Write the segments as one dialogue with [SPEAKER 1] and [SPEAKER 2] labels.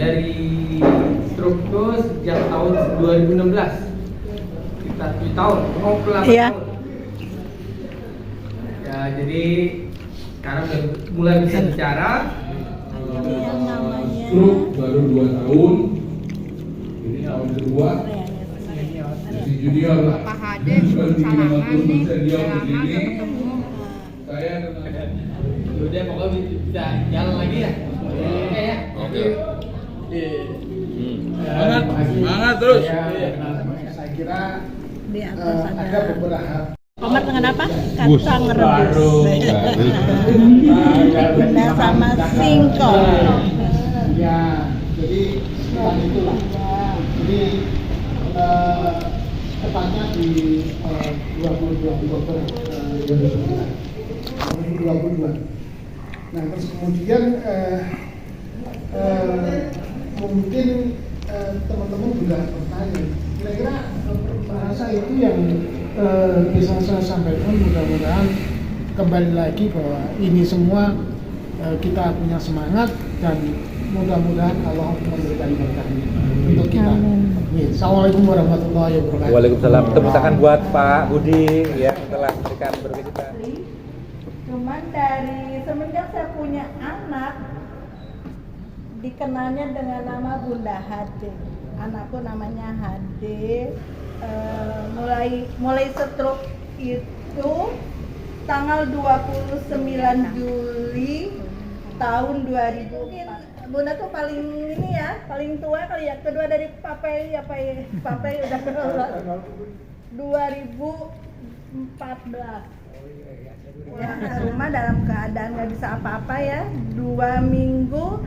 [SPEAKER 1] dari stroke itu sejak tahun 2016. Kita 7 tahun, mau ke 8
[SPEAKER 2] Iya.
[SPEAKER 1] tahun. Ya, jadi sekarang udah mulai bisa bicara.
[SPEAKER 2] Ini yang namanya
[SPEAKER 3] Stroke baru 2 tahun. Ini tahun kedua. Jadi junior lah.
[SPEAKER 4] Pak Hade salaman nih, lama gak ketemu.
[SPEAKER 3] Saya dengan
[SPEAKER 1] Udah pokoknya bisa jalan lagi ya. Oke ya.
[SPEAKER 3] Oke.
[SPEAKER 1] Semangat,
[SPEAKER 3] semangat terus.
[SPEAKER 5] Saya kira
[SPEAKER 2] di atas
[SPEAKER 5] ada beberapa
[SPEAKER 2] Tomat dengan apa? Kacang rebus. Bunda sama singkong.
[SPEAKER 5] ya, jadi sekitar itulah. Jadi tepatnya di 22 Oktober 2022. Nah, terus kemudian mungkin teman-teman juga bertanya, kira-kira bahasa itu yang bisa saya sampaikan, mudah-mudahan kembali lagi bahwa ini semua kita punya semangat dan mudah-mudahan Allah memberikan berkahnya untuk kita. Assalamualaikum warahmatullahi wabarakatuh.
[SPEAKER 6] Waalaikumsalam. Tepuk tangan buat Pak Budi ya telah memberikan berkah.
[SPEAKER 2] Cuman dari semenjak saya punya anak dikenalnya dengan nama Bunda Hade. Anakku namanya Hade. Mulai stroke itu tanggal 29 Juli tahun 2004. Bunda tuh paling ini ya, paling tua kali ya, kedua dari Papai udah keluar 2014. Pulang ke rumah dalam keadaan nggak bisa apa-apa ya, 2 minggu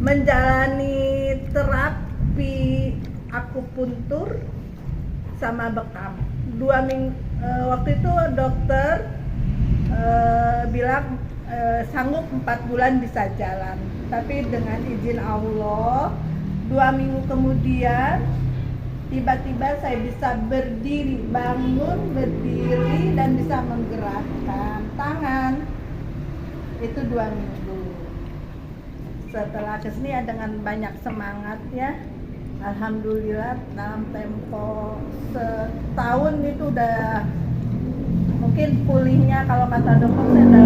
[SPEAKER 2] menjalani terapi akupuntur sama bekam. 2 minggu waktu itu dokter bilang sanggup 4 bulan bisa jalan, tapi dengan izin Allah 2 minggu kemudian tiba-tiba saya bisa berdiri, berdiri dan bisa menggerakkan tangan. Itu 2 minggu. Setelah kesini ya dengan banyak semangat ya, alhamdulillah dalam tempo setahun itu udah mungkin pulihnya kalau kata dokter saya udah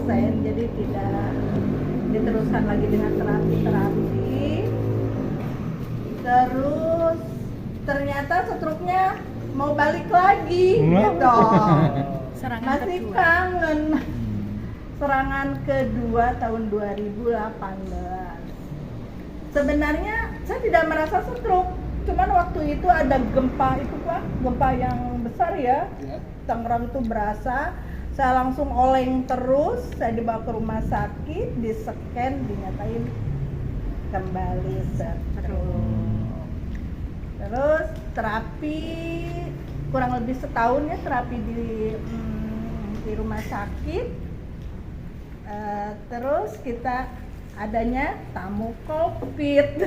[SPEAKER 2] 80%, jadi tidak diteruskan lagi dengan terapi. Terus ternyata stroke-nya mau balik lagi gitu. Masih kangen. Serangan kedua tahun 2018. Sebenarnya saya tidak merasa stroke, cuman waktu itu ada gempa itu Pak, gempa yang besar ya. Tangerang itu berasa, saya langsung oleng terus, saya dibawa ke rumah sakit, di-scan, dinyatain kembali stroke. Terus terapi kurang lebih setahun ya, terapi di rumah sakit. Terus kita adanya tamu COVID.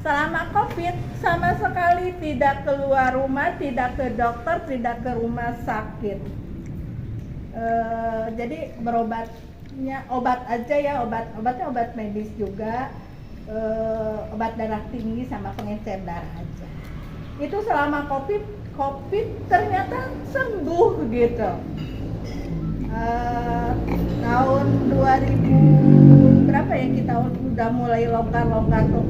[SPEAKER 2] Selama COVID sama sekali tidak keluar rumah, tidak ke dokter, tidak ke rumah sakit. Jadi berobatnya obat aja ya, obatnya obat medis juga, obat darah tinggi sama pengencer darah aja. Itu selama COVID ternyata sembuh gitu. Tahun 2000 berapa ya kita udah mulai longgar tuh.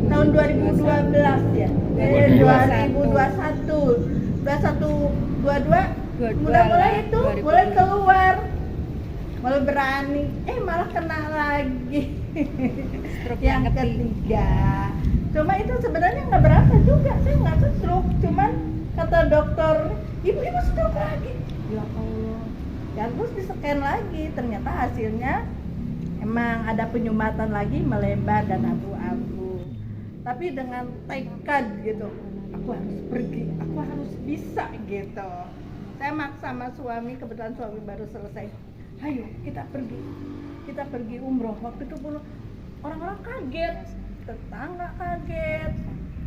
[SPEAKER 2] Tahun 2012 ya. 2021 22 mulai itu mulai keluar. Mulai berani, malah kena lagi. Stroke yang ketiga. Cuma itu sebenarnya nggak berapa juga, saya nggak stroke. Cuman kata dokter, ibu stroke lagi. Ya Allah. Ya terus di-scan lagi, ternyata hasilnya emang ada penyumbatan lagi, melebar dan abu-abu. Tapi dengan tekad gitu, aku harus pergi, aku harus bisa gitu. Saya maksa sama suami, kebetulan suami baru selesai. Ayo kita pergi umroh. Waktu itu pun orang-orang kaget, tetangga kaget,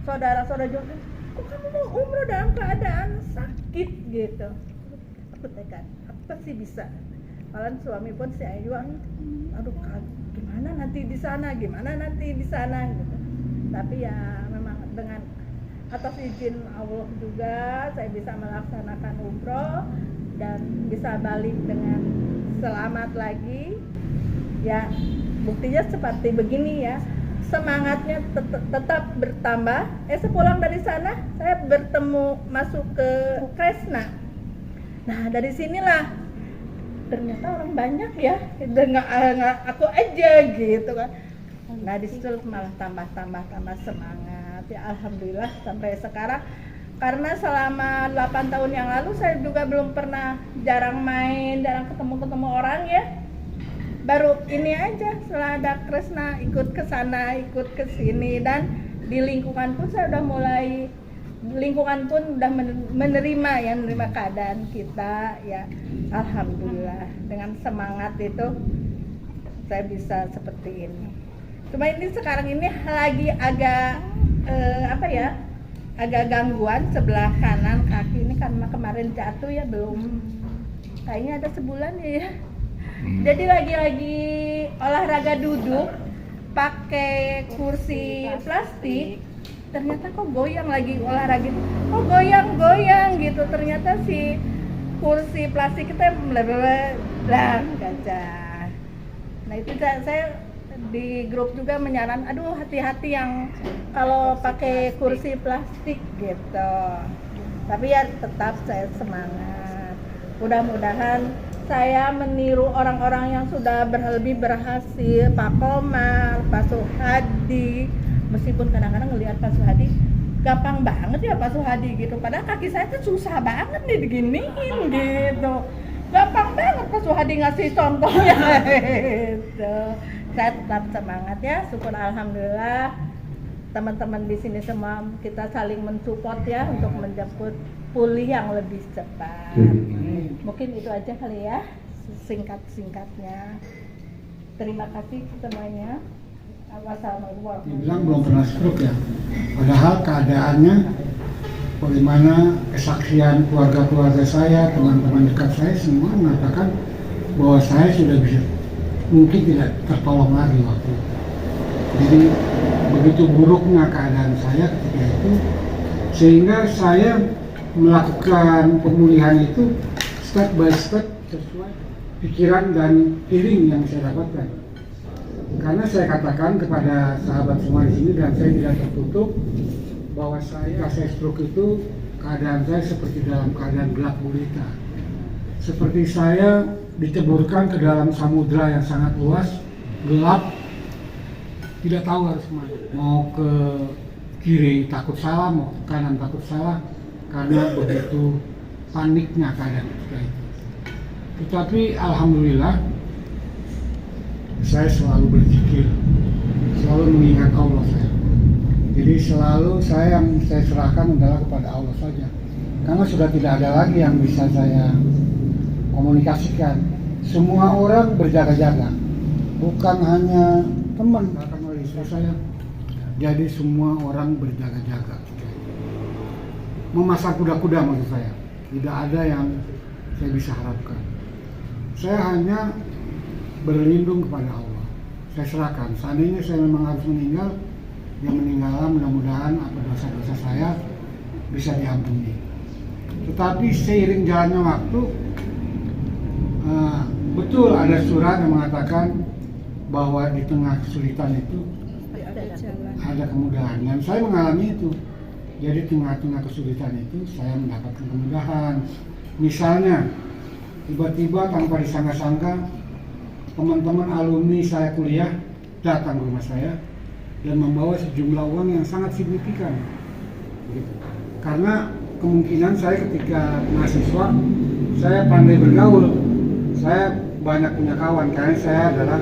[SPEAKER 2] saudara-saudara juga, kok kamu mau umroh dalam keadaan sakit gitu. Aku tekad, apa sih bisa. Malah suami pun si Ayu, aduh gimana gimana nanti di sana gitu. Tapi ya memang dengan atas izin Allah juga saya bisa melaksanakan umroh dan bisa balik dengan selamat lagi. Ya buktinya seperti begini ya, semangatnya tetap bertambah. Sepulang dari sana saya bertemu masuk ke Kresna. Nah dari sinilah ternyata orang banyak ya, nggak aku aja gitu kan. Nah disitu malah tambah semangat ya, alhamdulillah sampai sekarang. Karena selama 8 tahun yang lalu saya juga belum pernah, jarang main, jarang ketemu orang ya. Baru ini aja setelah ada Kresna ikut ke sana, ikut ke sini, dan di lingkungan pun saya udah mulai, lingkungan pun udah menerima keadaan kita ya, alhamdulillah. Dengan semangat itu saya bisa seperti ini. Cuma ini sekarang ini lagi agak agak gangguan sebelah kanan kaki ini karena kemarin jatuh ya, belum, kayaknya ada sebulan ya. Jadi lagi olahraga duduk pakai kursi plastik, ternyata kok goyang, lagi olahraga kok goyang gitu, ternyata si kursi plastik kita melebar gajah. Nah itu saya di grup juga menyaran, aduh hati-hati yang kalau pakai kursi plastik gitu. Tapi ya tetap saya semangat, mudah-mudahan saya meniru orang-orang yang sudah lebih berhasil, Pak Komar, Pak Suhadi. Meskipun kadang-kadang ngelihat Pak Suhadi gampang banget ya Pak Suhadi gitu, padahal kaki saya tuh susah banget nih diginiin gitu. Gampang banget Pak Suhadi ngasih contohnya gitu. Saya tetap semangat ya, syukur alhamdulillah teman-teman di sini semua kita saling mensupport ya untuk menjemput pulih yang lebih cepat. Mungkin itu aja kali ya, singkat-singkatnya. Terima kasih semuanya. Wassalamualaikum warahmatullahi wabarakatuh.
[SPEAKER 5] Dibilang belum pernah stroke ya, padahal keadaannya bagaimana, kesaksian keluarga-keluarga saya, teman-teman dekat saya semua mengatakan bahwa saya sudah bisa, mungkin tidak tertolong lagi waktu itu. Jadi begitu buruknya keadaan saya ketika itu, sehingga saya melakukan pemulihan itu step by step sesuai pikiran dan feeling yang saya dapatkan. Karena saya katakan kepada sahabat semua di sini, dan saya tidak tertutup, bahwa saya stroke itu keadaan saya seperti dalam keadaan gelap gulita. Seperti saya diteburkan ke dalam samudra yang sangat luas, gelap, tidak tahu harus kemana. Mau ke kiri takut salah, mau ke kanan takut salah, karena begitu paniknya keadaan ketika itu. Tetapi alhamdulillah saya selalu berzikir, selalu mengingat Allah saya. Jadi selalu yang saya serahkan adalah kepada Allah saja, karena sudah tidak ada lagi yang bisa saya komunikasikan. Semua orang berjaga-jaga, bukan hanya teman, bahkan oleh istri saya. Jadi semua orang berjaga-jaga, memasang kuda-kuda maksud saya. Tidak ada yang saya bisa harapkan. Saya hanya berlindung kepada Allah. Saya serahkan. Seandainya saya memang harus meninggal, ya meninggallah, mudah-mudahan apa dosa-dosa saya bisa diampuni. Tetapi seiring jalannya waktu, betul ada surat yang mengatakan bahwa di tengah kesulitan itu ada kemudahan, dan saya mengalami itu. Jadi tengah-tengah kesulitan itu saya mendapatkan kemudahan. Misalnya tiba-tiba tanpa disangka-sangka teman-teman alumni saya kuliah datang ke rumah saya dan membawa sejumlah uang yang sangat signifikan. Karena kemungkinan saya ketika mahasiswa, saya pandai bergaul, saya banyak punya kawan, karena saya adalah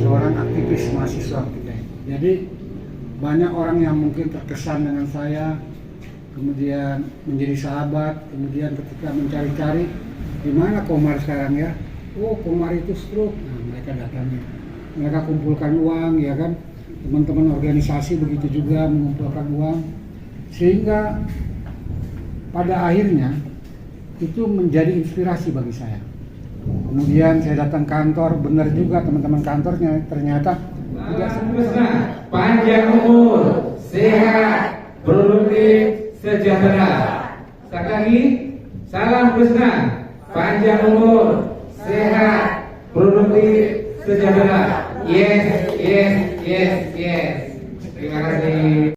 [SPEAKER 5] seorang aktivis mahasiswa ketika itu. Jadi banyak orang yang mungkin terkesan dengan saya, kemudian menjadi sahabat, kemudian ketika mencari-cari di mana Komar sekarang ya, oh Komar itu stroke, nah mereka datangi, mereka kumpulkan uang ya kan, teman-teman organisasi begitu juga mengumpulkan uang, sehingga pada akhirnya itu menjadi inspirasi bagi saya. Kemudian saya datang kantor, benar juga teman-teman kantornya ternyata tidak
[SPEAKER 3] Krishna, panjang umur, sehat, produktif, sejahtera. Sekali lagi, salam Krishna, panjang umur, sehat, produktif, sejahtera. Yes, yes, yes, yes. Terima kasih.